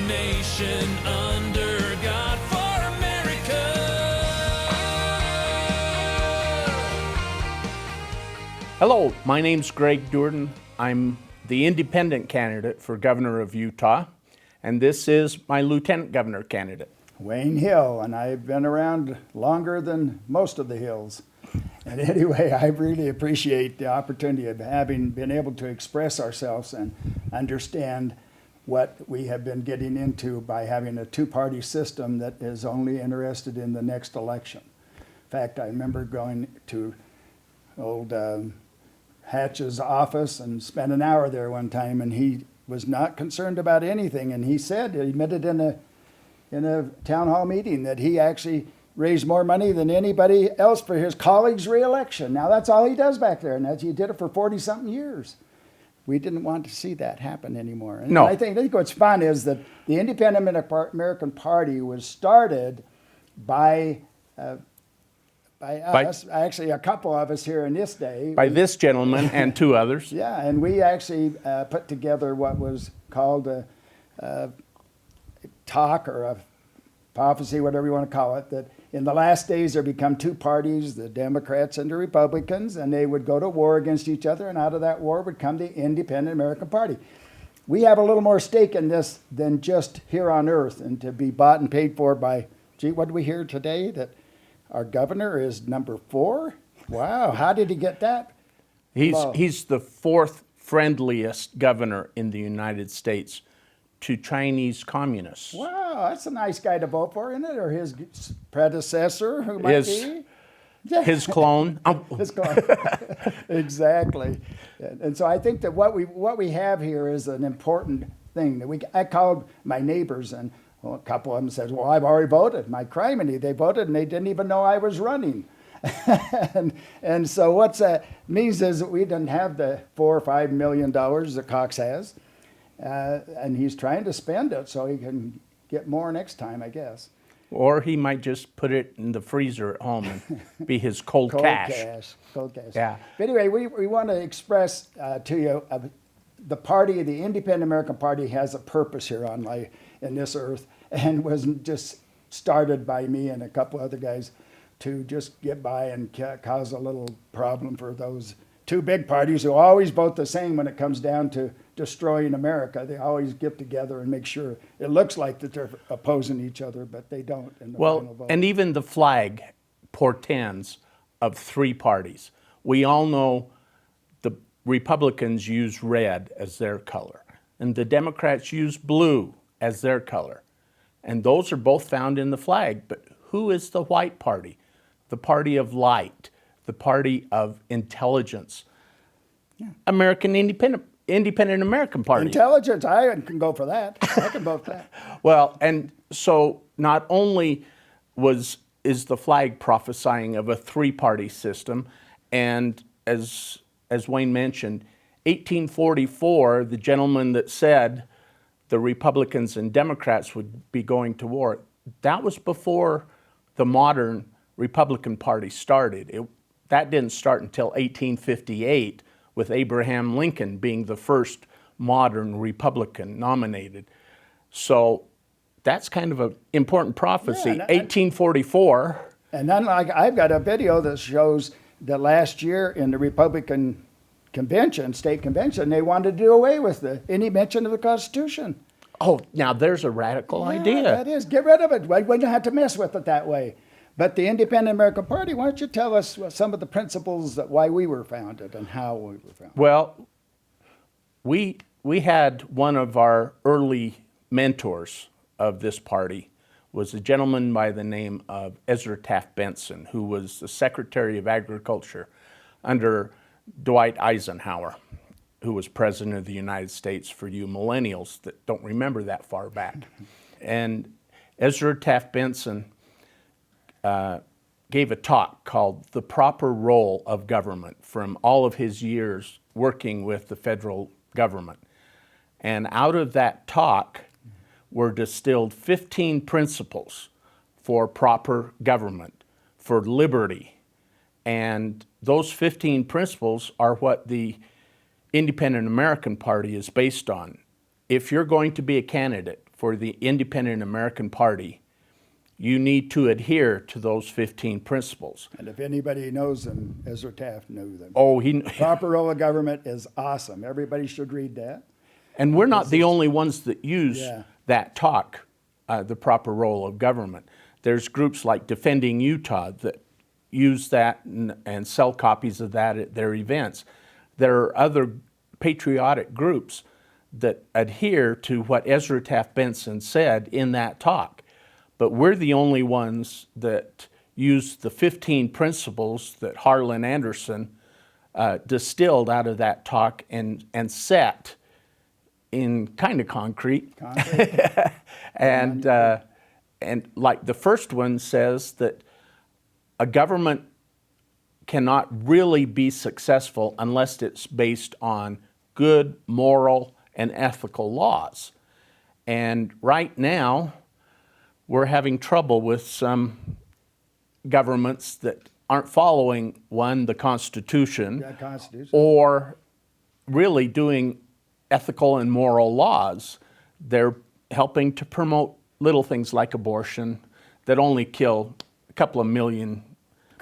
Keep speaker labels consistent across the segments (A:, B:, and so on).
A: nation under God for America.
B: Hello, my name's Greg Duerden. I'm the independent candidate for governor of Utah, and this is my lieutenant governor candidate.
C: Wayne Hill, and I've been around longer than most of the hills. And anyway, I really appreciate the opportunity of having been able to express ourselves and understand what we have been getting into by having a two-party system that is only interested in the next election. In fact, I remember going to old Hatch's office and spent an hour there one time, and he was not concerned about anything. And he said, he admitted in a town hall meeting that he actually raised more money than anybody else for his colleague's reelection. Now that's all he does back there, and he did it for 40-something years. We didn't want to see that happen anymore. And
B: no.
C: I think what's fun is that the Independent American Party was started by us, actually a couple of us here in this day.
B: By this gentleman and two others.
C: Yeah, and we actually put together what was called a talk or a prophecy, whatever you want to call it, that in the last days there become two parties, the Democrats and the Republicans, and they would go to war against each other, and out of that war would come the Independent American Party. We have a little more stake in this than just here on earth, and to be bought and paid for by, gee, what did we hear today? That our governor is number 4? Wow, how did he get that?
B: He's the fourth friendliest governor in the United States to Chinese communists.
C: Wow, that's a nice guy to vote for, isn't it? Or his predecessor, who might be? Yeah.
B: His clone.
C: His clone. Exactly. And so I think that what we have here is an important thing. That I called my neighbors, and a couple of them said, well, I've already voted. My criminy, they voted, and they didn't even know I was running. and so what that means is that we didn't have the $4 or $5 million that Cox has. And he's trying to spend it so he can get more next time, I guess.
B: Or he might just put it in the freezer at home and be his cold cash.
C: Cold cash.
B: Yeah.
C: But anyway, we want to express to you the party, the Independent American Party, has a purpose here on life in this earth, and wasn't just started by me and a couple other guys to just get by and cause a little problem for those two big parties who always vote the same when it comes down to destroying America. They always get together and make sure it looks like that they're opposing each other, but they don't in the final vote.
B: And even the flag portends of three parties. We all know the Republicans use red as their color, and the Democrats use blue as their color. And those are both found in the flag. But who is the white party? The party of light, the party of intelligence. Yeah. American Independent American Party.
C: Intelligence, I can go for that. I can vote for that.
B: Well, and so not only is the flag prophesying of a three-party system, and as Wayne mentioned, 1844, the gentleman that said the Republicans and Democrats would be going to war, that was before the modern Republican Party started. That didn't start until 1858, with Abraham Lincoln being the first modern Republican nominated. So that's kind of an important prophecy.
C: Yeah,
B: 1844.
C: And then I've got a video that shows that last year in the Republican convention, state convention, they wanted to do away with any mention of the Constitution.
B: Oh, now there's a radical idea.
C: That is, get rid of it. We wouldn't have to mess with it that way. But the Independent American Party, why don't you tell us some of the principles that why we were founded and how we were founded?
B: Well, we had one of our early mentors of this party was a gentleman by the name of Ezra Taft Benson, who was the Secretary of Agriculture under Dwight Eisenhower, who was President of the United States, for you millennials that don't remember that far back. And Ezra Taft Benson gave a talk called The Proper Role of Government from all of his years working with the federal government. And out of that talk were distilled 15 principles for proper government, for liberty. And those 15 principles are what the Independent American Party is based on. If you're going to be a candidate for the Independent American Party, you need to adhere to those 15 principles.
C: And if anybody knows them, Ezra Taft knew them.
B: Oh,
C: Proper role of government is awesome. Everybody should read that.
B: and we're not the only ones that use
C: Yeah.
B: that talk, the proper role of government. There's groups like Defending Utah that use that and sell copies of that at their events. There are other patriotic groups that adhere to what Ezra Taft Benson said in that talk. But we're the only ones that use the 15 principles that Harlan Anderson distilled out of that talk and set in kind of concrete. And like the first one says that a government cannot really be successful unless it's based on good, moral, and ethical laws. And right now, we're having trouble with some governments that aren't following, one, the Constitution, or really doing ethical and moral laws. They're helping to promote little things like abortion that only kill a couple of million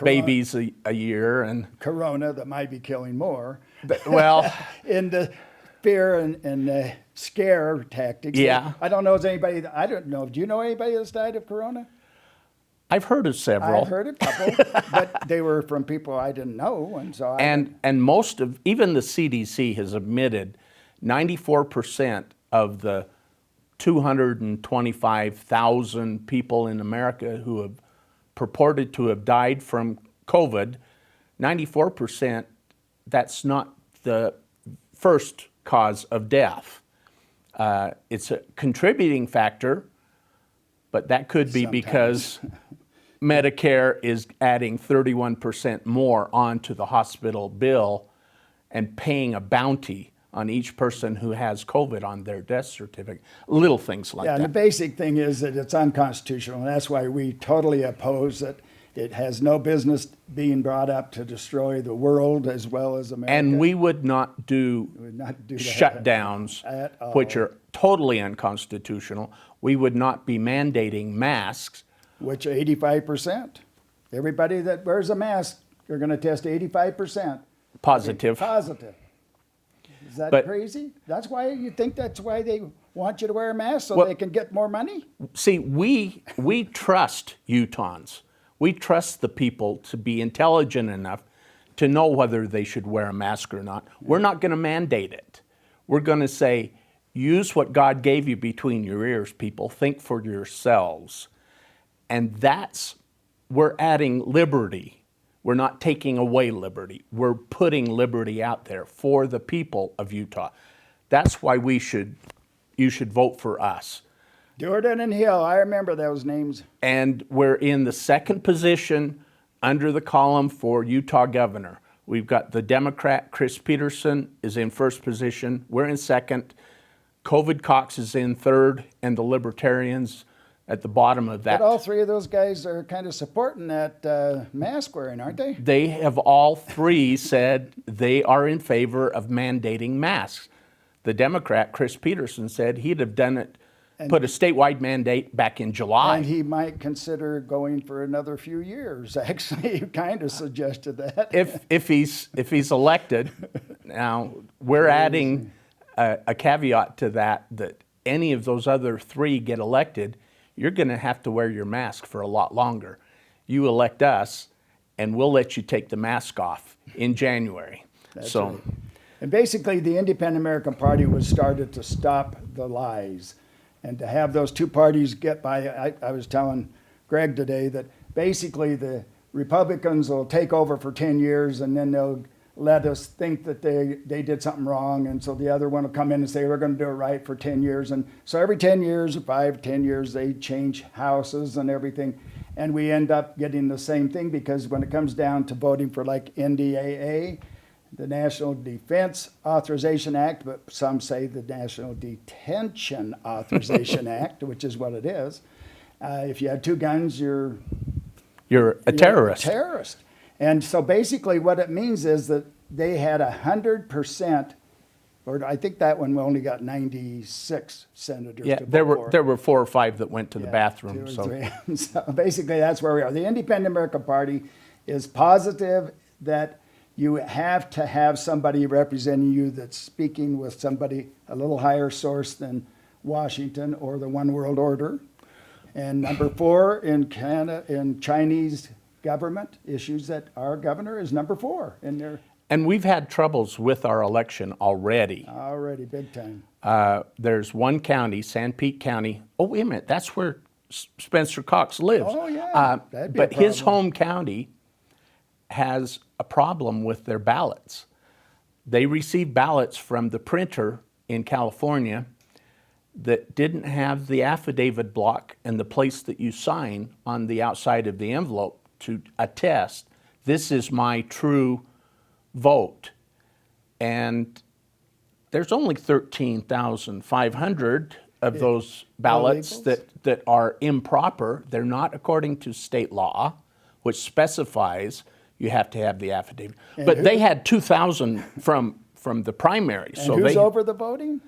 B: babies a year. And
C: Corona that might be killing more.
B: well,
C: In the fear and scare tactics.
B: Yeah.
C: I don't know if anybody, I don't know. Do you know anybody that's died of Corona?
B: I've heard of several.
C: I've heard a couple, but they were from people I didn't know. And so
B: And most of, even the CDC has admitted 94% of the 225,000 people in America who have purported to have died from COVID, 94%, that's not the first cause of death. It's a contributing factor, but that could be because Medicare is adding 31% more onto the hospital bill and paying a bounty on each person who has COVID on their death certificate. Little things like
C: yeah, and the
B: that.
C: basic thing is that it's unconstitutional, and that's why we totally oppose it. It has no business being brought up to destroy the world as well as America.
B: And we would not do,
C: not do that
B: shutdowns,
C: at all.
B: which are totally unconstitutional. We would not be mandating masks.
C: Which 85%. Everybody that wears a mask, you're going to test 85%.
B: Positive.
C: Positive. Is that
B: But-
C: crazy? That's why you think that's why they want you to wear a mask so
B: Well-
C: they can get more money?
B: See, we trust Utahns. We trust the people to be intelligent enough to know whether they should wear a mask or not. We're not going to mandate it. We're going to say, use what God gave you between your ears, people. Think for yourselves. And we're adding liberty. We're not taking away liberty. We're putting liberty out there for the people of Utah. That's why you should vote for us.
C: Duerden and Hill, I remember those names.
B: And we're in the second position under the column for Utah governor. We've got the Democrat, Chris Peterson, is in first position. We're in second. COVID Cox is in third, and the Libertarians at the bottom of that.
C: But all three of those guys are kind of supporting that mask wearing, aren't they?
B: They have all three said they are in favor of mandating masks. The Democrat, Chris Peterson, said he'd have done it, put a statewide mandate back in July.
C: And he might consider going for another few years. Actually, he kind of suggested that.
B: if he's elected. Now, we're adding a caveat to that any of those other three get elected, you're going to have to wear your mask for a lot longer. You elect us, and we'll let you take the mask off in January.
C: That's right. And basically, the Independent American Party was started to stop the lies and to have those two parties get by. I was telling Greg today that basically the Republicans will take over for 10 years and then they'll let us think that they did something wrong. And so the other one will come in and say, we're going to do it right for 10 years. And so every 10 years, 10 years, they change houses and everything. And we end up getting the same thing because when it comes down to voting for like NDAA, the National Defense Authorization Act, but some say the National Detention Authorization Act, which is what it is. If you had two guns, you're
B: a terrorist.
C: A terrorist. And so basically what it means is that they had 100% Or I think that one only got 96 senators
B: Yeah,
C: to vote
B: there
C: for.
B: were 4 or 5 that went to the
C: Yeah,
B: bathroom.
C: 2 or
B: So
C: 3. So basically, that's where we are. The Independent American Party is positive that you have to have somebody representing you that's speaking with somebody a little higher source than Washington or the One World Order. And number 4 in Canada, in Chinese government issues, that our governor is number 4 in there
B: and we've had troubles with our election already.
C: already, big time.
B: There's one county, San Pete County. Oh, wait a minute, that's where Spencer Cox lives.
C: Oh, yeah, that'd be a
B: But his
C: problem.
B: home county has a problem with their ballots. They receive ballots from the printer in California that didn't have the affidavit block and the place that you sign on the outside of the envelope to attest, this is my true vote. And there's only 13,500 of those ballots
C: Illegals?
B: that are improper. They're not according to state law, which specifies you have to have the affidavit. But they had 2,000 from the primary.
C: And
B: So
C: who's
B: they,
C: over the voting?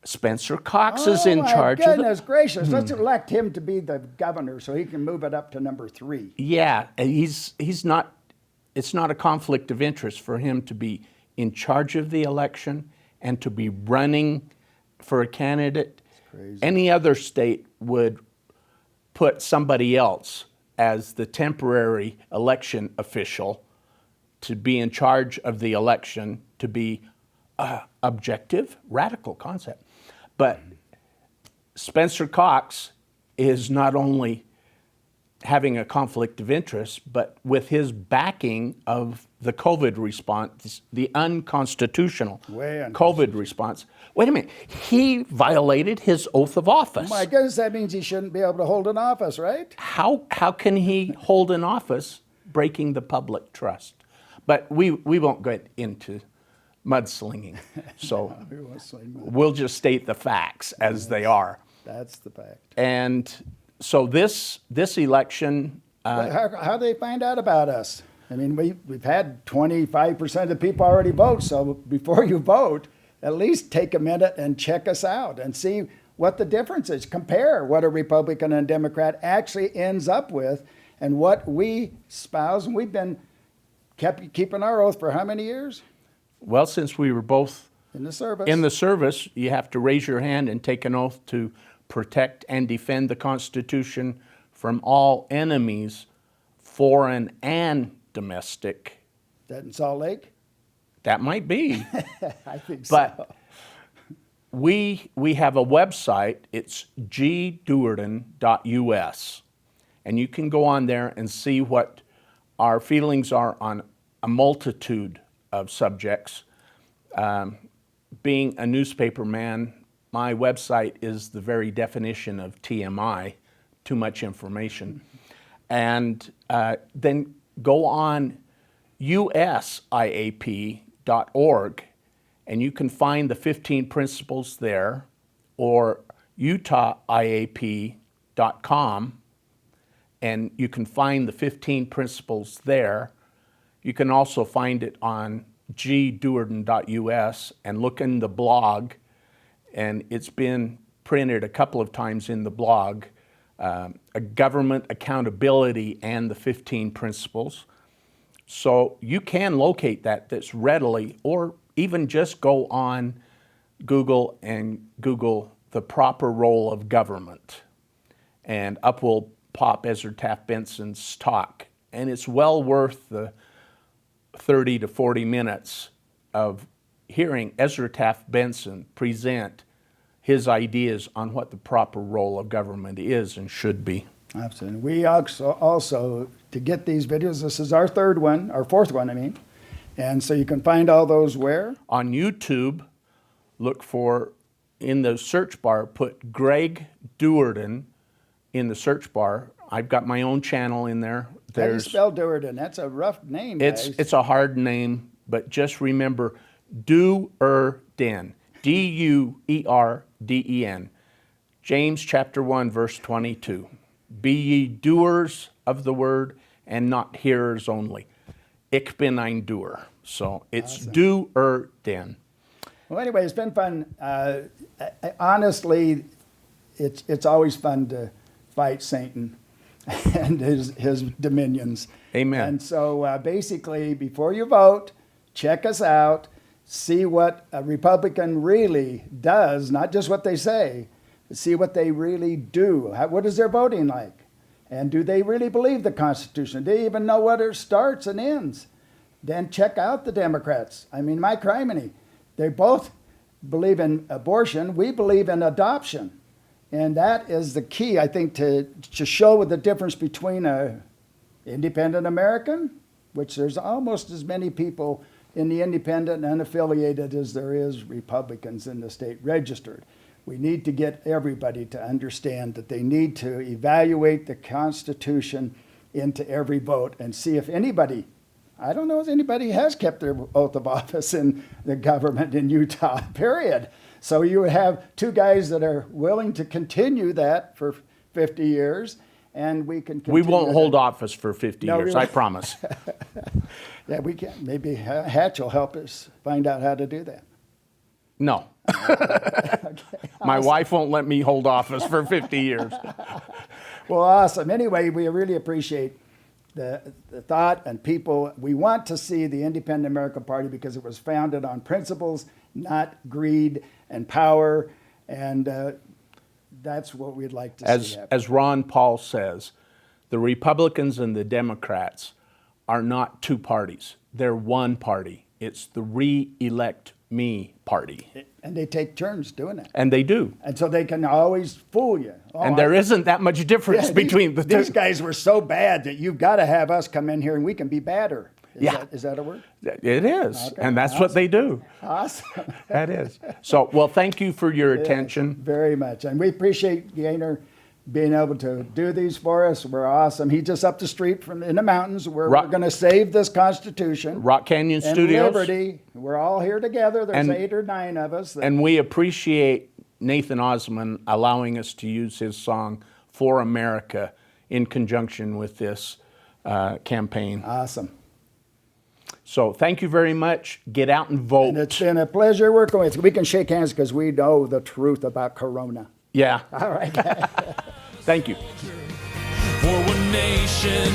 B: Spencer Cox is in
C: my
B: charge of it.
C: goodness gracious. Let's elect him to be the governor so he can move it up to number 3.
B: Yeah, and he's not, it's not a conflict of interest for him to be in charge of the election and to be running for a candidate.
C: crazy.
B: Any other state would put somebody else as the temporary election official to be in charge of the election, to be objective, radical concept. But Spencer Cox is not only having a conflict of interest, but with his backing of the COVID response, the unconstitutional
C: Way
B: COVID response. Wait a minute, he violated his oath of office.
C: My goodness, that means he shouldn't be able to hold an office, right?
B: How can he hold an office breaking the public trust? But we won't get into mudslinging. So we'll just state the facts as they are.
C: That's the fact.
B: And so this election,
C: How do they find out about us? I mean, we've had 25% of the people already vote, so before you vote, at least take a minute and check us out and see what the difference is. Compare what a Republican and Democrat actually ends up with and what we espouse. And we've been keeping our oath for how many years?
B: well, since we were both
C: In the service.
B: in the service, you have to raise your hand and take an oath to protect and defend the Constitution from all enemies, foreign and domestic.
C: That in Salt Lake?
B: That might be.
C: I think
B: But
C: so.
B: we have a website. It's gduerden.us. And you can go on there and see what our feelings are on a multitude of subjects. Being a newspaper man, my website is the very definition of TMI, too much information. And then go on usiap.org, and you can find the 15 principles there, or utahiap.com, and you can find the 15 principles there. You can also find it on gduerden.us and look in the blog, and it's been printed a couple of times in the blog, a government accountability and the 15 principles. So you can locate that's readily, or even just go on Google and Google the proper role of government, and up will pop Ezra Taft Benson's talk. And it's well worth the 30 to 40 minutes of hearing Ezra Taft Benson present his ideas on what the proper role of government is and should be.
C: Absolutely. We also, to get these videos, this is our fourth one, I mean. And so you can find all those where?
B: On YouTube, look for, in the search bar, put Greg Duerden in the search bar. I've got my own channel in there.
C: How do you spell Duerden? That's a rough name, guys.
B: It's a hard name, but just remember Duerden, Duerden. James chapter 1, verse 22. Be ye doers of the word and not hearers only. Ich bin ein Doer. So it's Duerden.
C: Well, anyway, it's been fun. Honestly, it's always fun to fight Satan and his dominions.
B: Amen.
C: And so basically, before you vote, check us out, see what a Republican really does, not just what they say, but see what they really do. What is their voting like? And do they really believe the Constitution? Do they even know where it starts and ends? Then check out the Democrats. I mean, my criminy. They both believe in abortion. We believe in adoption. And that is the key, I think, to show the difference between a independent American, which there's almost as many people in the independent and unaffiliated as there is Republicans in the state registered. We need to get everybody to understand that they need to evaluate the Constitution into every vote and see if anybody, I don't know if anybody has kept their oath of office in the government in Utah, period. So you would have two guys that are willing to continue that for 50 years, and we can continue.
B: We won't hold office for 50
C: No,
B: years,
C: we
B: I
C: won't.
B: promise.
C: Yeah, we can. Maybe Hatch will help us find out how to do that.
B: No. My wife won't let me hold office for 50 years.
C: Well, awesome. Anyway, we really appreciate the thought and people. We want to see the Independent American Party because it was founded on principles, not greed and power, and that's what we'd like to see happen.
B: As Ron Paul says, the Republicans and the Democrats are not two parties. They're one party. It's the re-elect me party.
C: And they take turns doing that.
B: And they do.
C: And so they can always fool you. Oh,
B: And there isn't that much difference between the two.
C: These guys were so bad that you've got to have us come in here and we can be badder. Is that a word?
B: It is.
C: Okay,
B: And that's what they do.
C: Awesome.
B: That is. So, well, thank you for your attention.
C: Very much. And we appreciate Gaynor being able to do these for us. We're awesome. He's just up the street from in the mountains where we're going to save this Constitution.
B: Rock Canyon
C: and
B: Studios.
C: Liberty. We're all here together. There's 8 or 9 of us.
B: And we appreciate Nathan Osman allowing us to use his song For America in conjunction with this campaign.
C: Awesome.
B: So thank you very much. Get out and vote.
C: And it's been a pleasure working with you. We can shake hands because we know the truth about Corona.
B: Yeah.
C: All right.
B: Thank you.
A: For one nation